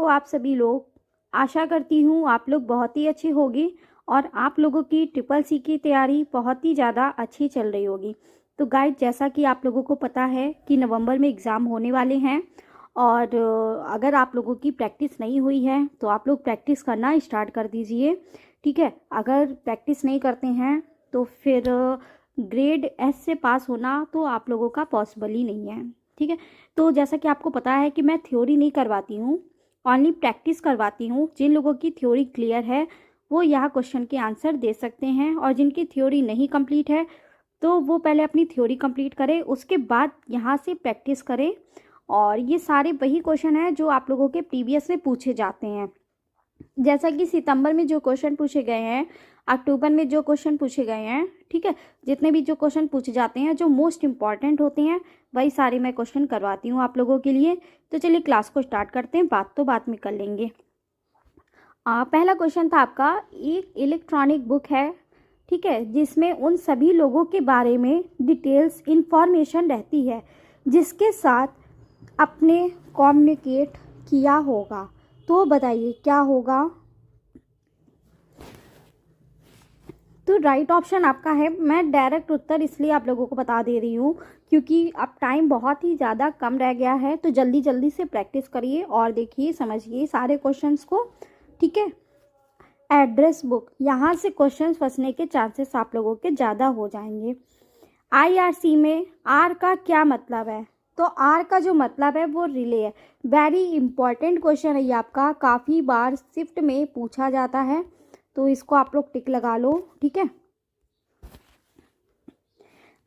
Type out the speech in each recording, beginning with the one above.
हो आप सभी लोग। आशा करती हूँ आप लोग बहुत ही अच्छे होंगे और आप लोगों की ट्रिपल सी की तैयारी बहुत ही ज़्यादा अच्छी चल रही होगी। तो गाइड, जैसा कि आप लोगों को पता है कि नवंबर में एग्ज़ाम होने वाले हैं और अगर आप लोगों की प्रैक्टिस नहीं हुई है तो आप लोग प्रैक्टिस करना स्टार्ट कर दीजिए, ठीक है। अगर प्रैक्टिस नहीं करते हैं तो फिर ग्रेड एस से पास होना तो आप लोगों का पॉसिबल ही नहीं है, ठीक है। तो जैसा कि आपको पता है कि मैं थ्योरी नहीं करवाती हूँ, ओनली प्रैक्टिस करवाती हूँ। जिन लोगों की थ्योरी क्लियर है वो यहाँ क्वेश्चन के आंसर दे सकते हैं, और जिनकी थ्योरी नहीं कंप्लीट है तो वो पहले अपनी थ्योरी कंप्लीट करें, उसके बाद यहाँ से प्रैक्टिस करें। और ये सारे वही क्वेश्चन हैं जो आप लोगों के प्रीवियस में पूछे जाते हैं। जैसा कि सितंबर में जो क्वेश्चन पूछे गए हैं, अक्टूबर में जो क्वेश्चन पूछे गए हैं, ठीक है, जितने भी जो क्वेश्चन पूछे जाते हैं जो मोस्ट इंपॉर्टेंट होते हैं वही सारे मैं क्वेश्चन करवाती हूँ आप लोगों के लिए। तो चलिए क्लास को स्टार्ट करते हैं, बात तो बाद में कर लेंगे। पहला क्वेश्चन था आपका, एक इलेक्ट्रॉनिक बुक है, ठीक है, जिसमें उन सभी लोगों के बारे में डिटेल्स इंफॉर्मेशन रहती है जिसके साथ आपने कम्युनिकेट किया होगा। तो बताइए क्या होगा। तो राइट ऑप्शन आपका है। मैं डायरेक्ट उत्तर इसलिए आप लोगों को बता दे रही हूँ क्योंकि अब टाइम बहुत ही ज़्यादा कम रह गया है, तो जल्दी जल्दी से प्रैक्टिस करिए और देखिए समझिए सारे क्वेश्चंस को, ठीक है। एड्रेस बुक, यहाँ से क्वेश्चंस फंसने के चांसेस आप लोगों के ज़्यादा हो जाएंगे। IRC में आर का क्या मतलब है, तो आर का जो मतलब है वो रिले है। वेरी इंपॉर्टेंट क्वेश्चन है ये आपका, काफ़ी बार शिफ्ट में पूछा जाता है, तो इसको आप लोग टिक लगा लो, ठीक है।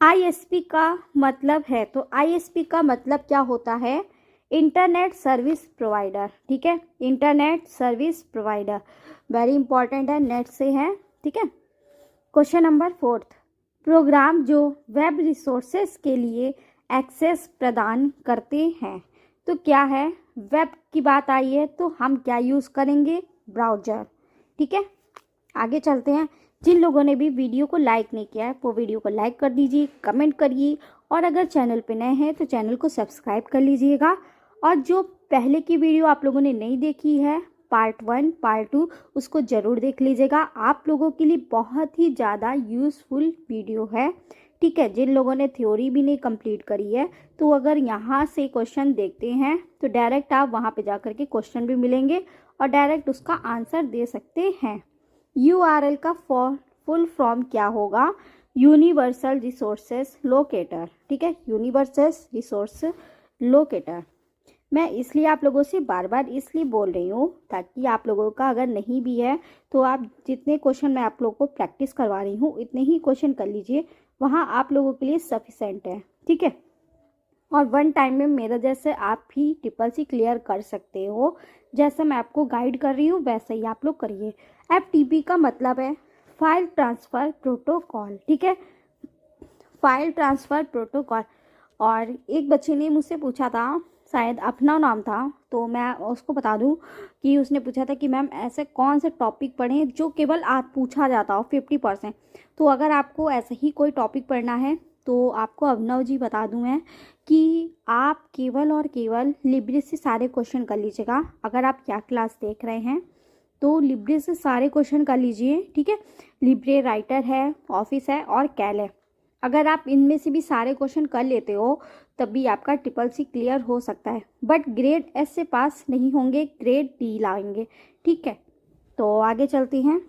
ISP का मतलब है, तो ISP का मतलब क्या होता है, इंटरनेट सर्विस प्रोवाइडर, ठीक है, internet service provider. Very important है, नेट से है, ठीक है। क्वेश्चन नंबर 4, प्रोग्राम जो वेब रिसोर्सेज के लिए एक्सेस प्रदान करते हैं, तो क्या है, वेब की बात आई है तो हम क्या यूज़ करेंगे, ब्राउज़र, ठीक है। आगे चलते हैं। जिन लोगों ने भी वीडियो को लाइक नहीं किया है वो वीडियो को लाइक कर दीजिए, कमेंट करिए, और अगर चैनल पे नए हैं तो चैनल को सब्सक्राइब कर लीजिएगा। और जो पहले की वीडियो आप लोगों ने नहीं देखी है, पार्ट 1 पार्ट 2, उसको ज़रूर देख लीजिएगा। आप लोगों के लिए बहुत ही ज़्यादा यूज़फुल वीडियो है, ठीक है। जिन लोगों ने थ्योरी भी नहीं कंप्लीट करी है तो अगर यहाँ से क्वेश्चन देखते हैं तो डायरेक्ट आप वहाँ पे जा कर के क्वेश्चन भी मिलेंगे और डायरेक्ट उसका आंसर दे सकते हैं। URL का फुल फॉर्म क्या होगा, यूनिवर्सल रिसोर्सेज लोकेटर, ठीक है, यूनिवर्सल रिसोर्स लोकेटर। मैं इसलिए आप लोगों से बार बार इसलिए बोल रही हूँ ताकि आप लोगों का अगर नहीं भी है तो आप जितने क्वेश्चन मैं आप लोगों को प्रैक्टिस करवा रही हूँ इतने ही क्वेश्चन कर लीजिए, वहाँ आप लोगों के लिए सफिशेंट है, ठीक है। और वन टाइम में मेरा जैसे आप भी ट्रिपल सी क्लियर कर सकते हो, जैसे मैं आपको गाइड कर रही हूँ वैसे ही आप लोग करिए। FTP का मतलब है फाइल ट्रांसफ़र प्रोटोकॉल, ठीक है, फाइल ट्रांसफ़र प्रोटोकॉल। और एक बच्चे ने मुझसे पूछा था, शायद अपना नाम था, तो मैं उसको बता दूं कि उसने पूछा था कि मैम ऐसे कौन से टॉपिक पढ़ें जो केवल आज पूछा जाता हो 50%। तो अगर आपको ऐसे ही कोई टॉपिक पढ़ना है तो आपको अभिनव जी बता दूं मैं कि आप केवल और केवल लिब्रे से सारे क्वेश्चन कर लीजिएगा। अगर आप क्या क्लास देख रहे हैं तो लिब्रे से सारे क्वेश्चन कर लीजिए, ठीक है। लिब्रे राइटर है, ऑफिस है और कैल है। अगर आप इनमें से भी सारे क्वेश्चन कर लेते हो तब भी आपका ट्रिपल सी क्लियर हो सकता है, बट ग्रेड एस से पास नहीं होंगे, ग्रेड डी लाएंगे, ठीक है। तो आगे चलते हैं।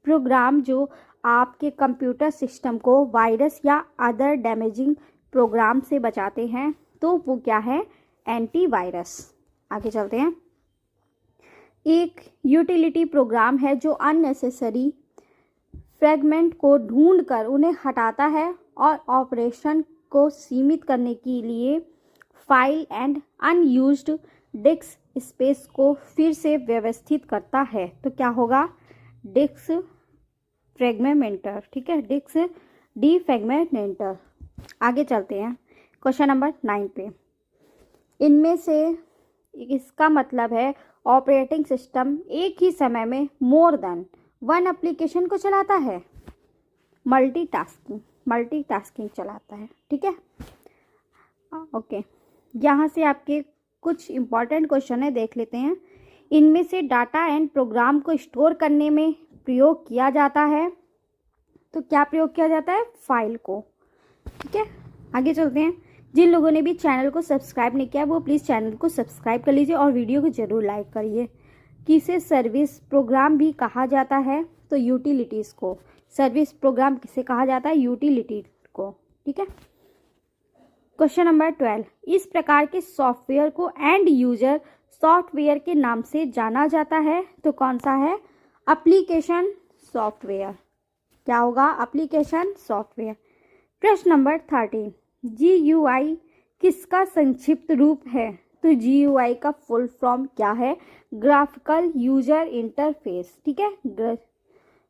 प्रोग्राम जो आपके कंप्यूटर सिस्टम को वायरस या अदर डैमेजिंग प्रोग्राम से बचाते हैं तो वो क्या है, एंटीवायरस। आगे चलते हैं। एक यूटिलिटी प्रोग्राम है जो अननेसेसरी फ्रेगमेंट को ढूंढकर उन्हें हटाता है और ऑपरेशन को सीमित करने के लिए file and unused disc space को फिर से व्यवस्थित करता है, तो क्या होगा, डिस्क फ्रेगमेंटर, ठीक है, डिस्क डीफ्रेगमेंटर। आगे चलते हैं क्वेश्चन नंबर 9 पे। इनमें से इसका मतलब है ऑपरेटिंग सिस्टम एक ही समय में मोर देन 1 एप्लीकेशन को चलाता है, मल्टीटास्किंग चलाता है, ठीक है। ओके, यहाँ से आपके कुछ इंपॉर्टेंट क्वेश्चन है, देख लेते हैं। इनमें से डाटा एंड प्रोग्राम को स्टोर करने में प्रयोग किया जाता है। तो क्या प्रयोग किया जाता है? फाइल को। ठीक है, आगे चलते हैं। जिन लोगों ने भी चैनल को सब्सक्राइब नहीं किया वो प्लीज़ चैनल को सब्सक्राइब कर लीजिए और वीडियो को ज़रूर लाइक करिए। किसे सर्विस प्रोग्राम भी कहा जाता है? तो यूटिलिटीज़ को। सर्विस प्रोग्राम किसे कहा जाता है? यूटिलिटी को। ठीक है, क्वेश्चन नंबर 12, इस प्रकार के सॉफ्टवेयर को एंड यूजर सॉफ्टवेयर के नाम से जाना जाता है। तो कौन सा है? Application software. क्या होगा? Application software. प्रश्न नंबर 13, GUI किसका संक्षिप्त रूप है? तो GUI का फुल फॉर्म क्या है? Graphical user interface. ठीक है,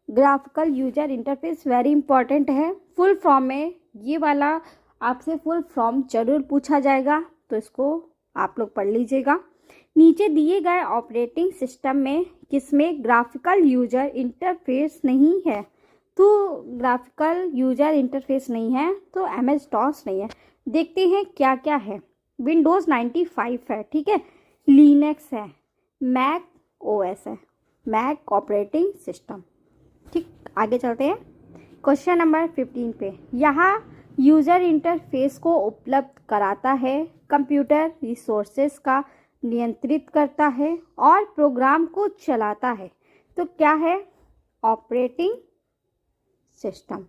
graphical user interface very important है। फुल फॉर्म में ये वाला आपसे फुल फॉर्म जरूर पूछा जाएगा, तो इसको आप लोग पढ़ लीजिएगा। नीचे दिए गए ऑपरेटिंग सिस्टम में किसमें ग्राफिकल यूजर इंटरफेस नहीं है? तो ग्राफिकल यूजर इंटरफेस नहीं है तो MS-DOS नहीं है। देखते हैं क्या क्या है। विंडोज़ 95 है। ठीक है, लिनक्स है, मैक OS है, मैक ऑपरेटिंग सिस्टम। ठीक, आगे चलते हैं क्वेश्चन नंबर 15 पे। यहाँ यूज़र इंटरफेस को उपलब्ध कराता है, कंप्यूटर रिसोर्सेज का नियंत्रित करता है और प्रोग्राम को चलाता है। तो क्या है? Operating system.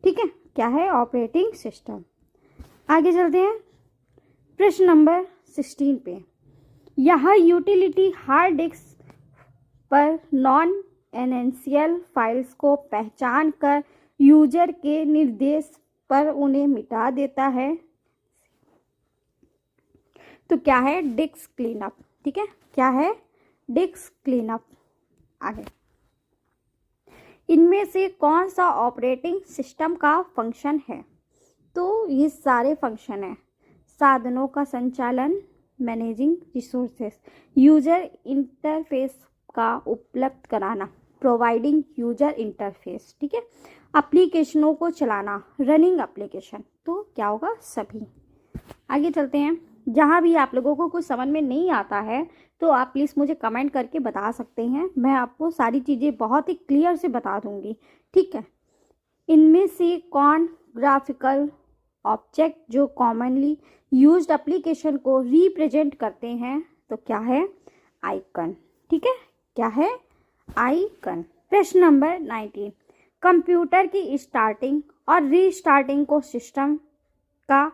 ठीक है, क्या है? Operating system. आगे चलते हैं प्रश्न नंबर 16 पे। यहाँ यूटिलिटी हार्ड डिस्क पर नॉन एसेंशियल फाइल्स को पहचान कर यूजर के निर्देश पर उन्हें मिटा देता है। तो क्या है? Disc cleanup. ठीक है, क्या है? Disc cleanup. आगे, इनमें से कौन सा ऑपरेटिंग सिस्टम का फंक्शन है? तो ये सारे फंक्शन है। साधनों का संचालन, मैनेजिंग रिसोर्सेस, यूजर इंटरफेस का उपलब्ध कराना, प्रोवाइडिंग यूजर इंटरफेस। ठीक है, एप्लीकेशनों को चलाना, रनिंग एप्लीकेशन। तो क्या होगा? सभी। आगे चलते हैं। जहाँ भी आप लोगों को कुछ समझ में नहीं आता है तो आप प्लीज़ मुझे कमेंट करके बता सकते हैं, मैं आपको सारी चीज़ें बहुत ही क्लियर से बता दूंगी। ठीक है, इनमें से कौन ग्राफिकल ऑब्जेक्ट जो कॉमनली यूज्ड एप्लीकेशन को रिप्रेजेंट करते हैं? तो क्या है? आइकन। ठीक है, क्या है? आइकन। प्रश्न नंबर 19, कंप्यूटर की स्टार्टिंग और रीस्टार्टिंग को सिस्टम का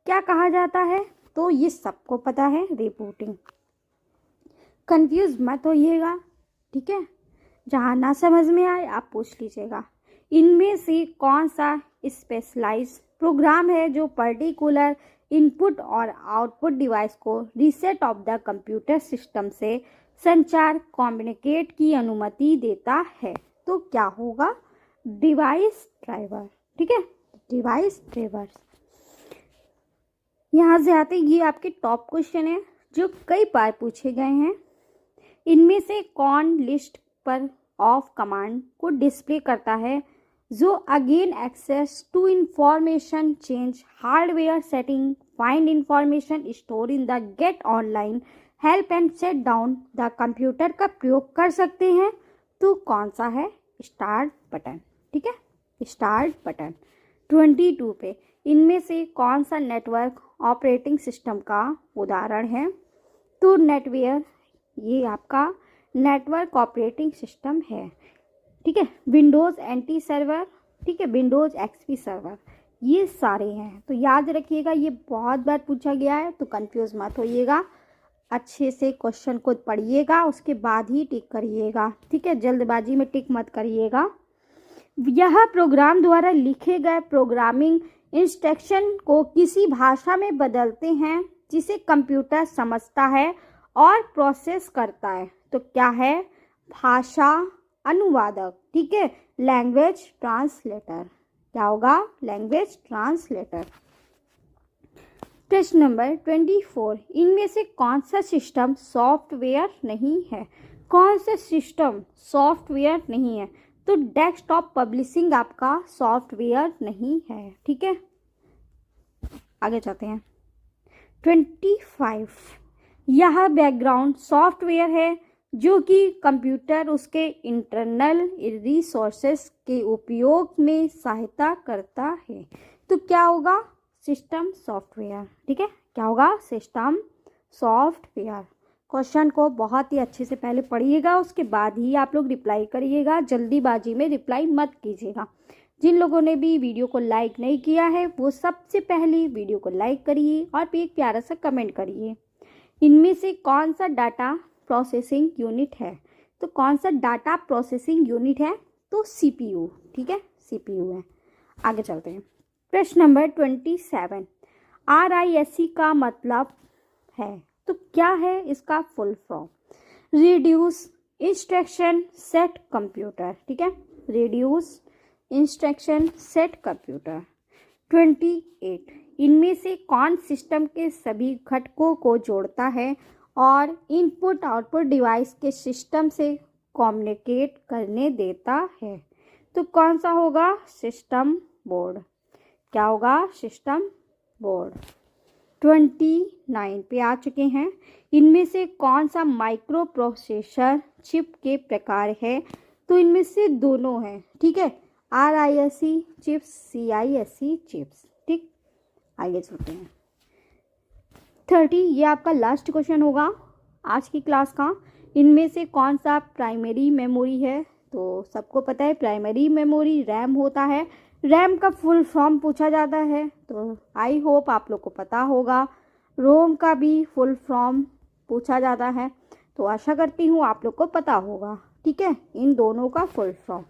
क्या कहा जाता है? तो ये सबको पता है, रिबूटिंग। कंफ्यूज मत होइएगा। ठीक है, जहाँ ना समझ में आए आप पूछ लीजिएगा। इनमें से कौन सा स्पेशलाइज्ड प्रोग्राम है जो पर्टिकुलर इनपुट और आउटपुट डिवाइस को reset of the computer system से संचार कम्युनिकेट की अनुमति देता है? तो क्या होगा? Device driver. ठीक है, डिवाइस ड्राइवर्स। यहाँ से आते ये आपके टॉप क्वेश्चन है जो कई बार पूछे गए हैं। इनमें से कौन लिस्ट पर ऑफ कमांड को डिस्प्ले करता है जो again access to information, change hardware setting, find information, store in the get online, help and set down the computer का प्रयोग कर सकते हैं? तो कौन सा है? Start button. ठीक है, स्टार्ट बटन। 22 पे, इनमें से कौन सा नेटवर्क ऑपरेटिंग सिस्टम का उदाहरण है? तो नेटवेयर, ये आपका नेटवर्क ऑपरेटिंग सिस्टम है। ठीक है, विंडोज़ NT सर्वर, ठीक है, विंडोज़ XP सर्वर, ये सारे हैं। तो याद रखिएगा, ये बहुत बार पूछा गया है, तो कंफ्यूज मत होइएगा। अच्छे से क्वेश्चन को पढ़िएगा, उसके बाद ही टिक करिएगा। ठीक है, जल्दबाजी में टिक मत करिएगा। यह प्रोग्राम द्वारा लिखे गए प्रोग्रामिंग इंस्ट्रक्शन को किसी भाषा में बदलते हैं जिसे कंप्यूटर समझता है और प्रोसेस करता है? तो क्या है? भाषा अनुवादक। ठीक है, लैंग्वेज ट्रांसलेटर। क्या होगा? Language translator. प्रश्न नंबर 24, इनमें से कौन सा सिस्टम सॉफ्टवेयर नहीं है? कौन सा सिस्टम सॉफ्टवेयर नहीं है? तो डेस्कटॉप पब्लिशिंग आपका सॉफ्टवेयर नहीं है। ठीक है, आगे जाते हैं। 25, यह बैकग्राउंड सॉफ्टवेयर है जो कि कंप्यूटर उसके इंटरनल रिसोर्सेस के उपयोग में सहायता करता है। तो क्या होगा? System software. ठीक है, क्या होगा? System software. क्वेश्चन को बहुत ही अच्छे से पहले पढ़िएगा, उसके बाद ही आप लोग रिप्लाई करिएगा। जल्दीबाजी में रिप्लाई मत कीजिएगा। जिन लोगों ने भी वीडियो को लाइक नहीं किया है वो सबसे पहले वीडियो को लाइक करिए और फिर एक प्यारा सा कमेंट करिए। इनमें से कौन सा डाटा प्रोसेसिंग यूनिट है? तो कौन सा डाटा प्रोसेसिंग यूनिट है? तो CPU। ठीक है, CPU है। आगे चलते हैं। प्रश्न नंबर 27, RISC का मतलब है, तो क्या है इसका full form? Reduce instruction set computer. ठीक है, रिड्यूस इंस्ट्रक्शन सेट कंप्यूटर। 28, इनमें से कौन सिस्टम के सभी घटकों को जोड़ता है और इनपुट आउटपुट डिवाइस के सिस्टम से कम्युनिकेट करने देता है? तो कौन सा होगा? System board. क्या होगा? System board. 29 पे आ चुके हैं। इनमें से कौन सा माइक्रो प्रोसेसर चिप के प्रकार है? तो इनमें से दोनों हैं। ठीक है, RISC चिप्स, CISC चिप्स। ठीक, आगे चलते हैं। 30, ये आपका लास्ट क्वेश्चन होगा आज की क्लास का। इनमें से कौन सा प्राइमरी मेमोरी है? तो सबको पता है प्राइमरी मेमोरी रैम होता है। रैम का फुल फॉर्म पूछा जाता है, तो आई होप आप लोग को पता होगा। रोम का भी फुल फॉर्म पूछा जाता है, तो आशा करती हूँ आप लोग को पता होगा। ठीक है, इन दोनों का फुल फॉर्म।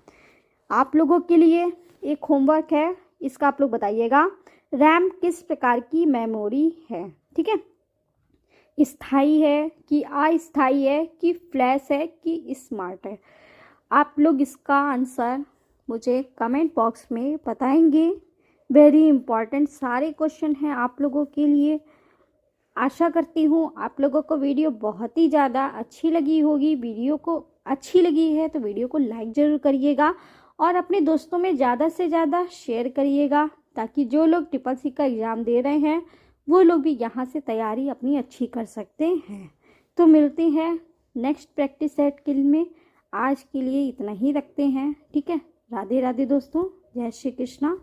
आप लोगों के लिए एक होमवर्क है, इसका आप लोग बताइएगा। रैम किस प्रकार की मेमोरी है? ठीक है, स्थाई है कि अस्थाई है कि फ्लैश है कि स्मार्ट है? आप लोग इसका आंसर मुझे कमेंट बॉक्स में बताएंगे। वेरी इंपॉर्टेंट सारे क्वेश्चन हैं आप लोगों के लिए। आशा करती हूँ आप लोगों को वीडियो बहुत ही ज़्यादा अच्छी लगी होगी। वीडियो को अच्छी लगी है तो वीडियो को लाइक ज़रूर करिएगा और अपने दोस्तों में ज़्यादा से ज़्यादा शेयर करिएगा, ताकि जो लोग CCC का एग्ज़ाम दे रहे हैं वो लोग भी यहाँ से तैयारी अपनी अच्छी कर सकते हैं। तो मिलते हैं नेक्स्ट प्रैक्टिस सेट के में। आज के लिए इतना ही रखते हैं। ठीक है, राधे राधे दोस्तों, जय श्री कृष्णा।